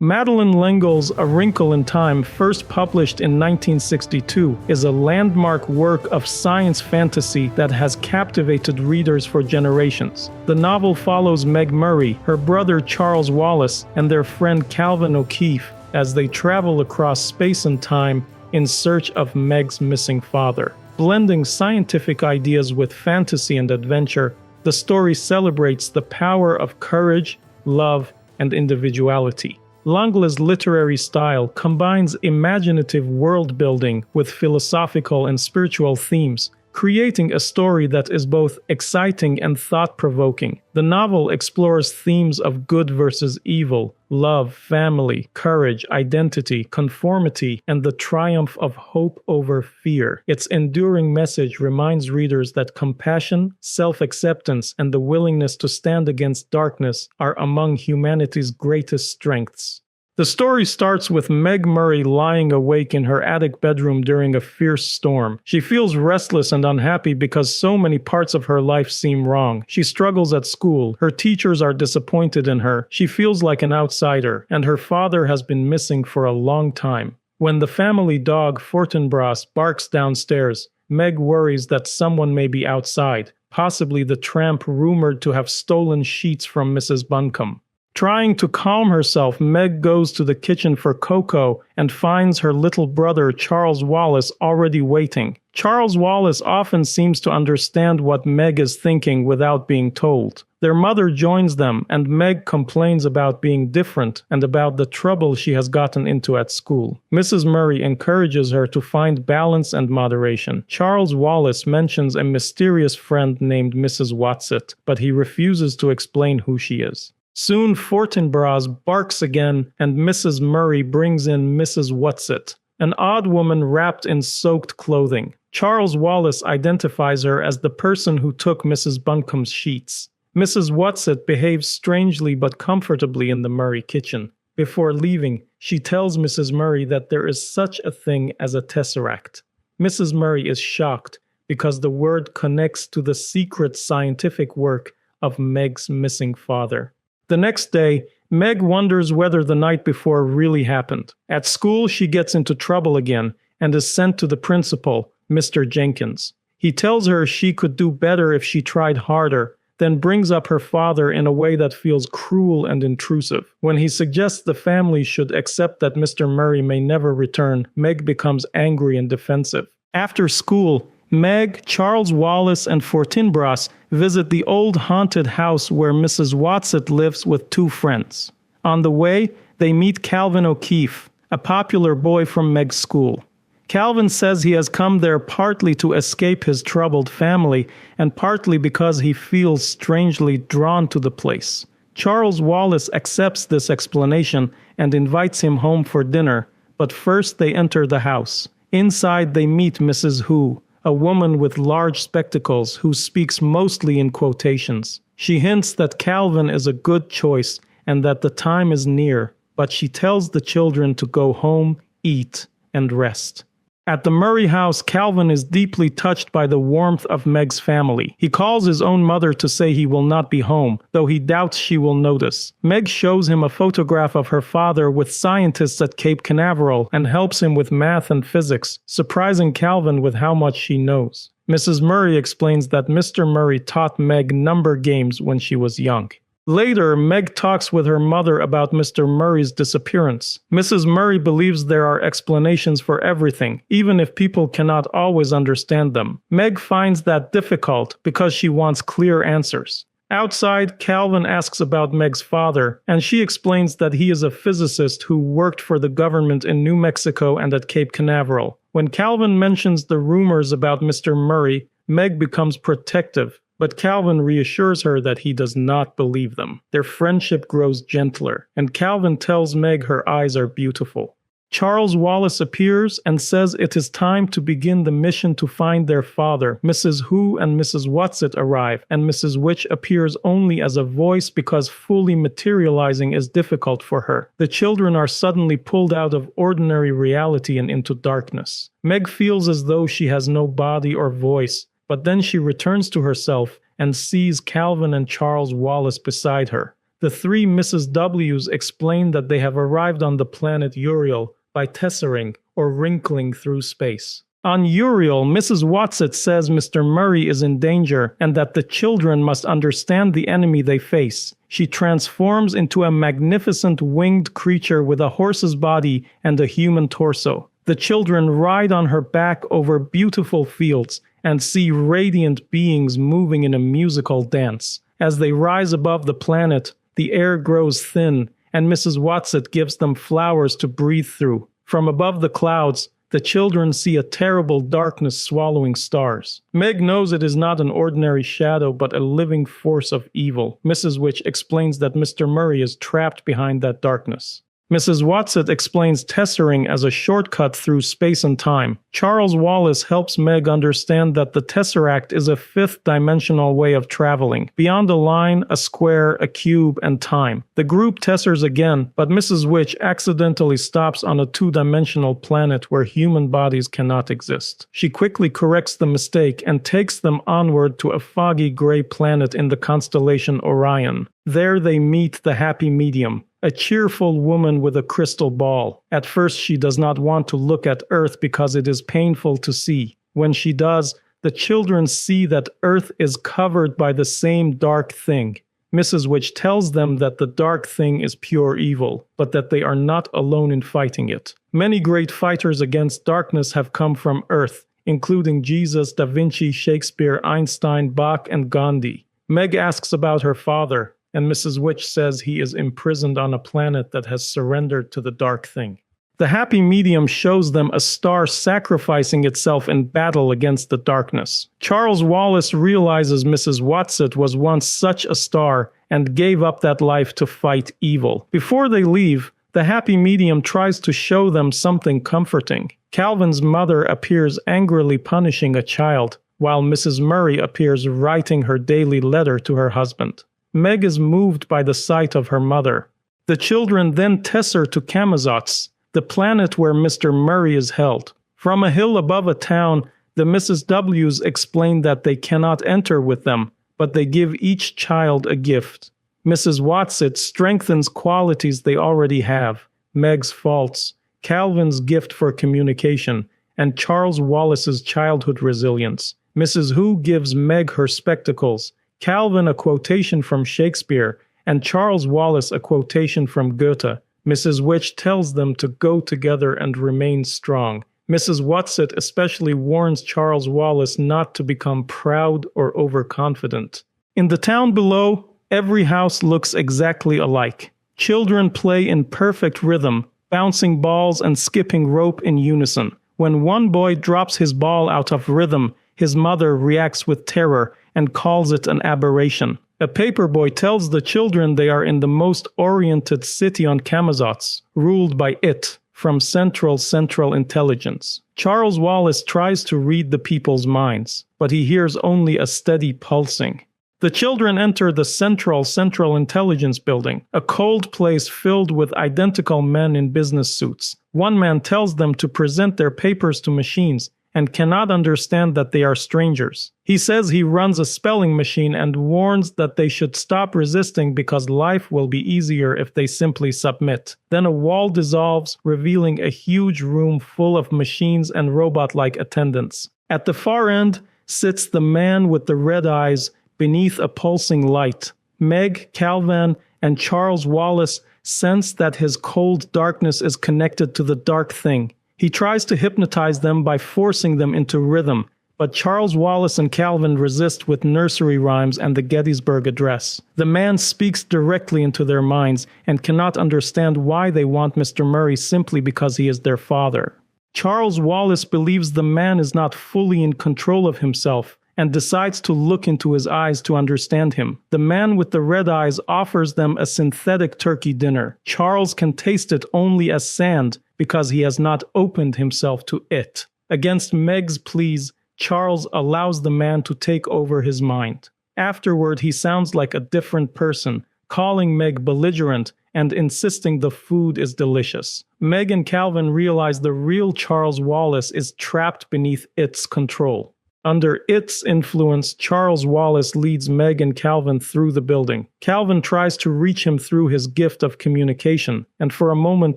Madeleine L'Engle's A Wrinkle in Time, first published in 1962, is a landmark work of science fantasy that has captivated readers for generations. The novel follows Meg Murry, her brother Charles Wallace, and their friend Calvin O'Keefe as they travel across space and time in search of Meg's missing father. Blending scientific ideas with fantasy and adventure, the story celebrates the power of courage, love, and individuality. L'Engle's literary style combines imaginative world-building with philosophical and spiritual themes, creating a story that is both exciting and thought-provoking. The novel explores themes of good versus evil, love, family, courage, identity, conformity, and the triumph of hope over fear. Its enduring message reminds readers that compassion, self-acceptance, and the willingness to stand against darkness are among humanity's greatest strengths. The story starts with Meg Murry lying awake in her attic bedroom during a fierce storm. She feels restless and unhappy because so many parts of her life seem wrong. She struggles at school, her teachers are disappointed in her, she feels like an outsider, and her father has been missing for a long time. When the family dog Fortinbras barks downstairs, Meg worries that someone may be outside, possibly the tramp rumored to have stolen sheets from Mrs. Buncombe. Trying to calm herself, Meg goes to the kitchen for cocoa and finds her little brother Charles Wallace already waiting. Charles Wallace often seems to understand what Meg is thinking without being told. Their mother joins them, and Meg complains about being different and about the trouble she has gotten into at school. Mrs. Murry encourages her to find balance and moderation. Charles Wallace mentions a mysterious friend named Mrs. Watsit, but he refuses to explain who she is. Soon Fortinbras barks again, and Mrs. Murry brings in Mrs. Watsit, an odd woman wrapped in soaked clothing. Charles Wallace identifies her as the person who took Mrs. Buncombe's sheets. Mrs. Watsit behaves strangely but comfortably in the Murry kitchen. Before leaving, she tells Mrs. Murry that there is such a thing as a tesseract. Mrs. Murry is shocked because the word connects to the secret scientific work of Meg's missing father. The next day, Meg wonders whether the night before really happened. At school, she gets into trouble again and is sent to the principal, Mr. Jenkins. He tells her she could do better if she tried harder, then brings up her father in a way that feels cruel and intrusive. When he suggests the family should accept that Mr. Murry may never return, Meg becomes angry and defensive. After school, Meg, Charles Wallace, and Fortinbras visit the old haunted house where Mrs. Watsit lives with two friends. On the way, they meet Calvin O'Keefe, a popular boy from Meg's school. Calvin says he has come there partly to escape his troubled family and partly because he feels strangely drawn to the place. Charles Wallace accepts this explanation and invites him home for dinner, but first they enter the house. Inside they meet Mrs. Who, a woman with large spectacles who speaks mostly in quotations. She hints that Calvin is a good choice and that the time is near, but she tells the children to go home, eat, and rest. At the Murry house, Calvin is deeply touched by the warmth of Meg's family. He calls his own mother to say he will not be home, though he doubts she will notice. Meg shows him a photograph of her father with scientists at Cape Canaveral and helps him with math and physics, surprising Calvin with how much she knows. Mrs. Murry explains that Mr. Murry taught Meg number games when she was young. Later, Meg talks with her mother about Mr. Murry's disappearance. Mrs. Murry believes there are explanations for everything, even if people cannot always understand them. Meg finds that difficult because she wants clear answers. Outside, Calvin asks about Meg's father, and she explains that he is a physicist who worked for the government in New Mexico and at Cape Canaveral. When Calvin mentions the rumors about Mr. Murry, Meg becomes protective. But Calvin reassures her that he does not believe them. Their friendship grows gentler, and Calvin tells Meg her eyes are beautiful. Charles Wallace appears and says it is time to begin the mission to find their father. Mrs. Who and Mrs. Watsit arrive, and Mrs. Witch appears only as a voice because fully materializing is difficult for her. The children are suddenly pulled out of ordinary reality and into darkness. Meg feels as though she has no body or voice, but then she returns to herself and sees Calvin and Charles Wallace beside her. The three Mrs. W's explain that they have arrived on the planet Uriel by tessering or wrinkling through space. On Uriel, Mrs. Watson says Mr. Murry is in danger and that the children must understand the enemy they face. She transforms into a magnificent winged creature with a horse's body and a human torso. The children ride on her back over beautiful fields and see radiant beings moving in a musical dance. As they rise above the planet, the air grows thin, and Mrs. Watson gives them flowers to breathe through. From above the clouds, the children see a terrible darkness swallowing stars. Meg knows it is not an ordinary shadow, but a living force of evil. Mrs. Witch explains that Mr. Murry is trapped behind that darkness. Mrs. Watson explains tessering as a shortcut through space and time. Charles Wallace helps Meg understand that the tesseract is a fifth-dimensional way of traveling, beyond a line, a square, a cube, and time. The group tessers again, but Mrs. Witch accidentally stops on a two-dimensional planet where human bodies cannot exist. She quickly corrects the mistake and takes them onward to a foggy gray planet in the constellation Orion. There they meet the happy medium, a cheerful woman with a crystal ball. At first she does not want to look at Earth because it is painful to see. When she does, the children see that Earth is covered by the same dark thing. Mrs. Witch tells them that the dark thing is pure evil, but that they are not alone in fighting it. Many great fighters against darkness have come from Earth, including Jesus, Da Vinci, Shakespeare, Einstein, Bach, and Gandhi. Meg asks about her father, and Mrs. Witch says he is imprisoned on a planet that has surrendered to the dark thing. The happy medium shows them a star sacrificing itself in battle against the darkness. Charles Wallace realizes Mrs. Watson was once such a star and gave up that life to fight evil. Before they leave, the happy medium tries to show them something comforting. Calvin's mother appears angrily punishing a child, while Mrs. Murry appears writing her daily letter to her husband. Meg is moved by the sight of her mother. The children then tesser to Camazotz, the planet where Mr. Murry is held. From a hill above a town, the Mrs. W's explain that they cannot enter with them, but they give each child a gift. Mrs. Watson strengthens qualities they already have: Meg's faults, Calvin's gift for communication, and Charles Wallace's childhood resilience. Mrs. Who gives Meg her spectacles, Calvin a quotation from Shakespeare, and Charles Wallace a quotation from Goethe. Mrs. Witch tells them to go together and remain strong. Mrs. Watson especially warns Charles Wallace not to become proud or overconfident. In the town below, every house looks exactly alike. Children play in perfect rhythm, bouncing balls and skipping rope in unison. When one boy drops his ball out of rhythm, his mother reacts with terror and calls it an aberration. A paperboy tells the children they are in the most oriented city on Camazotz, ruled by it, from Central Intelligence. Charles Wallace tries to read the people's minds, but he hears only a steady pulsing. The children enter the Central Intelligence building, a cold place filled with identical men in business suits. One man tells them to present their papers to machines, and cannot understand that they are strangers. He says he runs a spelling machine and warns that they should stop resisting because life will be easier if they simply submit. Then a wall dissolves, revealing a huge room full of machines and robot-like attendants. At the far end sits the man with the red eyes beneath a pulsing light. Meg, Calvin, and Charles Wallace sense that his cold darkness is connected to the dark thing. He tries to hypnotize them by forcing them into rhythm, but Charles Wallace and Calvin resist with nursery rhymes and the Gettysburg Address. The man speaks directly into their minds and cannot understand why they want Mr. Murry simply because he is their father. Charles Wallace believes the man is not fully in control of himself and decides to look into his eyes to understand him. The man with the red eyes offers them a synthetic turkey dinner. Charles can taste it only as sand because he has not opened himself to it. Against Meg's pleas, Charles allows the man to take over his mind. Afterward, he sounds like a different person, calling Meg belligerent and insisting the food is delicious. Meg and Calvin realize the real Charles Wallace is trapped beneath its control. Under its influence, Charles Wallace leads Meg and Calvin through the building. Calvin tries to reach him through his gift of communication, and for a moment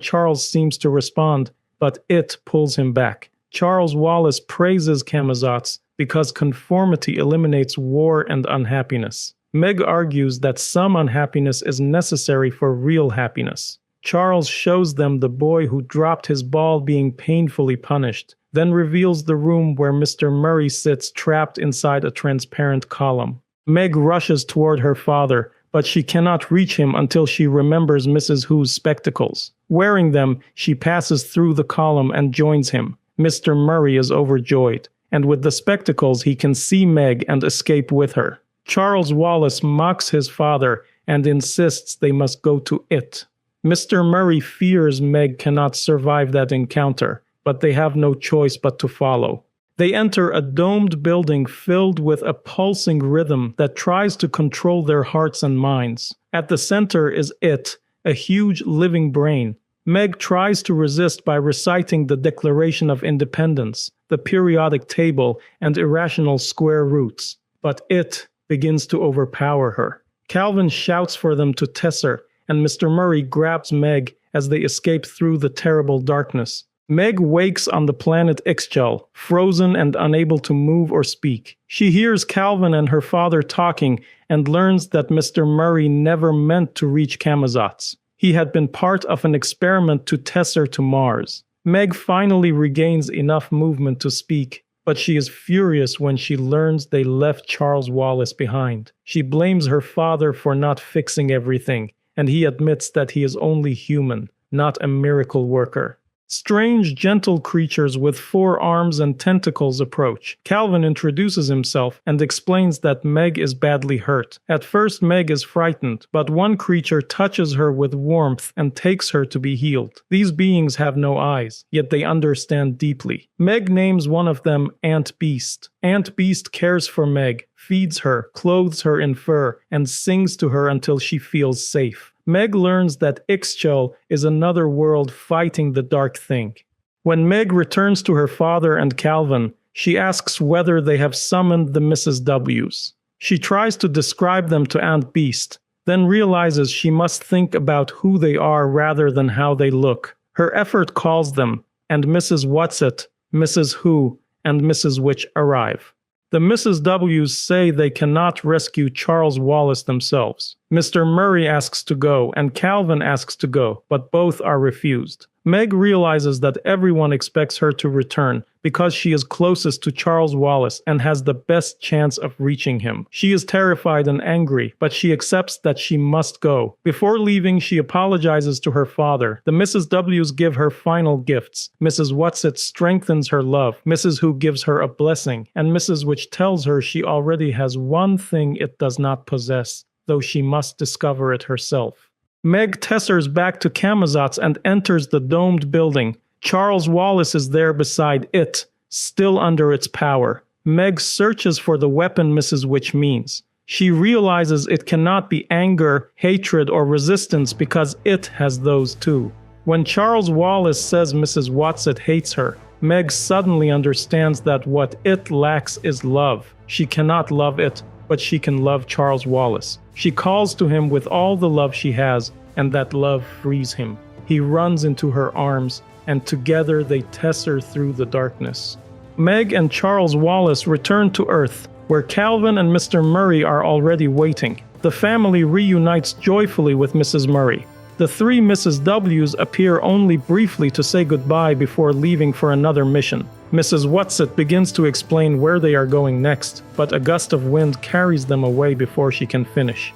Charles seems to respond, but it pulls him back. Charles Wallace praises Camazotz because conformity eliminates war and unhappiness. Meg argues that some unhappiness is necessary for real happiness. Charles shows them the boy who dropped his ball being painfully punished, then reveals the room where Mr. Murry sits trapped inside a transparent column. Meg rushes toward her father, but she cannot reach him until she remembers Mrs. Who's spectacles. Wearing them, she passes through the column and joins him. Mr. Murry is overjoyed, and with the spectacles he can see Meg and escape with her. Charles Wallace mocks his father and insists they must go to it. Mr. Murry fears Meg cannot survive that encounter, but they have no choice but to follow. They enter a domed building filled with a pulsing rhythm that tries to control their hearts and minds. At the center is it, a huge living brain. Meg tries to resist by reciting the Declaration of Independence, the periodic table, and irrational square roots. But it begins to overpower her. Calvin shouts for them to tesser, and Mr. Murry grabs Meg as they escape through the terrible darkness. Meg wakes on the planet Ixchel, frozen and unable to move or speak. She hears Calvin and her father talking and learns that Mr. Murry never meant to reach Camazotz. He had been part of an experiment to tesser to Mars. Meg finally regains enough movement to speak, but she is furious when she learns they left Charles Wallace behind. She blames her father for not fixing everything, and he admits that he is only human, not a miracle worker. Strange, gentle creatures with 4 arms and tentacles approach. Calvin introduces himself and explains that Meg is badly hurt. At first, Meg is frightened, but one creature touches her with warmth and takes her to be healed. These beings have no eyes, yet they understand deeply. Meg names one of them Ant Beast. Ant Beast cares for Meg, feeds her, clothes her in fur, and sings to her until she feels safe. Meg learns that Ixchel is another world fighting the dark thing. When Meg returns to her father and Calvin, she asks whether they have summoned the Mrs. W's. She tries to describe them to Ant Beast, then realizes she must think about who they are rather than how they look. Her effort calls them, and Mrs. Whatsit, Mrs. Who, and Mrs. Which arrive. The Mrs. W's say they cannot rescue Charles Wallace themselves. Mr. Murry asks to go, and Calvin asks to go, but both are refused. Meg realizes that everyone expects her to return because she is closest to Charles Wallace and has the best chance of reaching him. She is terrified and angry, but she accepts that she must go. Before leaving, she apologizes to her father. The Mrs. W's give her final gifts. Mrs. Whatsit strengthens her love. Mrs. Who gives her a blessing, and Mrs. Which tells her she already has one thing it does not possess, though she must discover it herself. Meg tessers back to Camazotz and enters the domed building. Charles Wallace is there beside it, still under its power. Meg searches for the weapon Mrs. Which means. She realizes it cannot be anger, hatred, or resistance because it has those too. When Charles Wallace says Mrs. Whatsit hates her, Meg suddenly understands that what it lacks is love. She cannot love it, but she can love Charles Wallace. She calls to him with all the love she has, and that love frees him. He runs into her arms, and together they tesser through the darkness. Meg and Charles Wallace return to Earth, where Calvin and Mr. Murry are already waiting. The family reunites joyfully with Mrs. Murry. The 3 Mrs. W's appear only briefly to say goodbye before leaving for another mission. Mrs. Whatsit begins to explain where they are going next, but a gust of wind carries them away before she can finish.